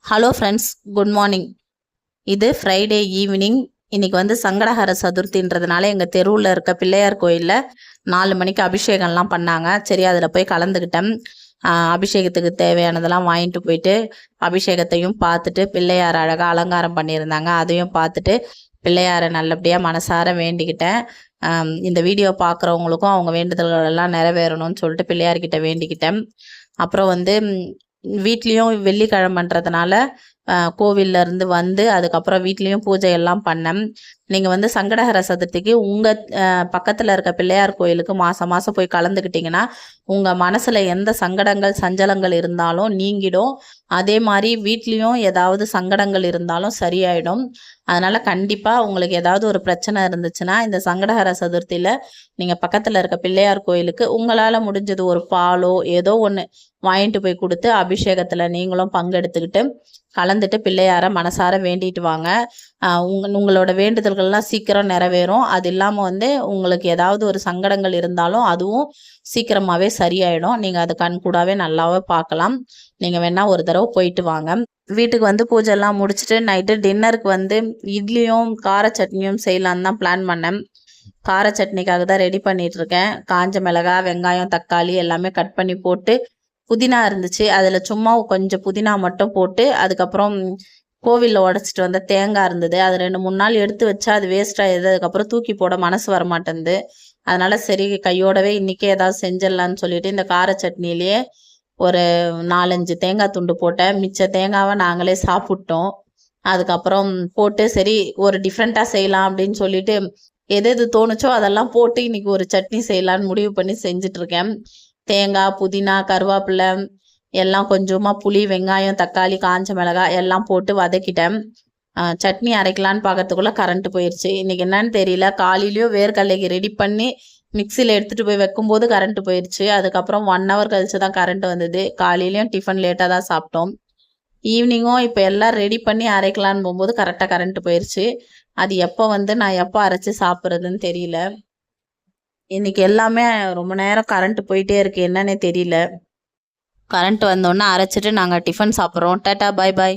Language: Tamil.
Hello friends, good morning. இது ஃப்ரைடே ஈவினிங். இன்றைக்கி வந்து சங்கடஹர சதுர்த்தின்றதுனால எங்கள் தெருவில் இருக்க பிள்ளையார் கோயிலில் 4 மணிக்கு அபிஷேகம்லாம் பண்ணாங்க. சரி, அதில் போய் கலந்துக்கிட்டேன். அபிஷேகத்துக்கு தேவையானதெல்லாம் வாங்கிட்டு போயிட்டு அபிஷேகத்தையும் பார்த்துட்டு பிள்ளையார் அழகாக அலங்காரம் பண்ணியிருந்தாங்க. அதையும் பார்த்துட்டு பிள்ளையாரை நல்லபடியாக மனசார வேண்டிக்கிட்டேன். இந்த வீடியோ பார்க்குறவங்களுக்கும் அவங்க வேண்டுதல்கள் எல்லாம் நிறைவேறணும்னு சொல்லிட்டு பிள்ளையார்கிட்ட வேண்டிக்கிட்டேன். அப்புறம் வந்து வீட்லேயும் வெள்ளிக்கிழமைன்றதுனால கோவில்லேருந்து வந்து அதுக்கப்புறம் வீட்லேயும் பூஜை எல்லாம் பண்ணேன். நீங்கள் வந்து சங்கடஹர சதுர்த்திக்கு உங்கள் பக்கத்தில் இருக்க பிள்ளையார் கோயிலுக்கு மாதம் மாதம் போய் கலந்துக்கிட்டிங்கன்னா உங்கள் மனசில் எந்த சங்கடங்கள் சஞ்சலங்கள் இருந்தாலும் நீங்கிடும். அதே மாதிரி வீட்லேயும் ஏதாவது சங்கடங்கள் இருந்தாலும் சரியாயிடும். அதனால் கண்டிப்பாக உங்களுக்கு ஏதாவது ஒரு பிரச்சனை இருந்துச்சுன்னா இந்த சங்கடஹர சதுர்த்தியில் நீங்கள் பக்கத்தில் இருக்க பிள்ளையார் கோயிலுக்கு உங்களால் முடிஞ்சது ஒரு பாலோ ஏதோ ஒன்று வாங்கிட்டு போய் கொடுத்து அபிஷேகத்தில் நீங்களும் பங்கெடுத்துக்கிட்டு கலந்துட்டு பிள்ளையார மனசார வேண்டிட்டு வாங்க. உங்களோட வேண்டுதல்கள்லாம் சீக்கிரம் நிறைவேறும். அது இல்லாமல் வந்து உங்களுக்கு ஏதாவது ஒரு சங்கடங்கள் இருந்தாலும் அதுவும் சீக்கிரமாகவே சரியாயிடும். நீங்கள் அது கண்கூடாவே நல்லாவே பார்க்கலாம். நீங்கள் வேணால் ஒரு தடவை போயிட்டு வாங்க. வீட்டுக்கு வந்து பூஜைலாம் முடிச்சுட்டு நைட்டு டின்னருக்கு வந்து இட்லியும் கார சட்னியும் செய்யலான்னு தான் பிளான் பண்ணேன். கார சட்னிக்காக தான் ரெடி பண்ணிகிட்ருக்கேன். காஞ்ச மிளகாய், வெங்காயம், தக்காளி எல்லாமே கட் பண்ணி போட்டு புதினா இருந்துச்சு, அதில் சும்மா கொஞ்சம் புதினா மட்டும் போட்டு அதுக்கப்புறம் கோவிலில் உடச்சிட்டு வந்த தேங்காய் இருந்தது, அது 2-3 நாள் எடுத்து வச்சா அது வேஸ்ட் ஆகிடுது. அதுக்கப்புறம் தூக்கி போட மனசு வரமாட்டேங்குது. அதனால் சரி கையோடவே இன்றைக்கே ஏதாவது செஞ்சிடலான்னு சொல்லிட்டு இந்த கார சட்னிலேயே ஒரு 4-5 தேங்காய் துண்டு போட்டேன். மிச்ச தேங்காவை நாங்களே சாப்பிட்டோம். அதுக்கப்புறம் போட்டு சரி ஒரு டிஃப்ரெண்ட்டாக செய்யலாம் அப்படின்னு சொல்லிட்டு எது எது தோணுச்சோ அதெல்லாம் போட்டு இன்றைக்கி ஒரு சட்னி செய்யலான்னு முடிவு பண்ணி செஞ்சிட்ருக்கேன். தேங்காய், புதினா, கருவேப்பிலை எல்லாம் கொஞ்சமாக புளி, வெங்காயம், தக்காளி, காஞ்ச மிளகாய் எல்லாம் போட்டு வதக்கிட்டேன். சட்னி அரைக்கலான்னு பார்க்கறதுக்குள்ளே கரண்ட்டு போயிடுச்சு. இன்றைக்கி என்னன்னு தெரியல, காலையிலையும் வேர்க்கடலைக்கு ரெடி பண்ணி மிக்சியில் எடுத்துகிட்டு போய் வைக்கும்போது கரண்ட்டு போயிடுச்சு. அதுக்கப்புறம் 1 ஹவர் கழிச்சு தான் கரண்ட் வந்தது. காலையிலையும் டிஃபன் லேட்டாக தான் சாப்பிட்டோம். ஈவினிங்கும் இப்போ எல்லாம் ரெடி பண்ணி அரைக்கலான்னு போகும்போது கரெக்டாக கரண்ட்டு போயிடுச்சு. அது எப்போ வந்து நான் எப்போ அரைச்சி சாப்பிட்றதுன்னு தெரியல. இன்றைக்கி எல்லாமே ரொம்ப நேரம் கரண்ட்டு போயிட்டே இருக்குது, என்னன்னே தெரியல. கரண்ட் வந்தோடனே அரைச்சிட்டு நாங்கள் டிஃபன் சாப்பிட்றோம். டாட்டா, பாய் பாய்.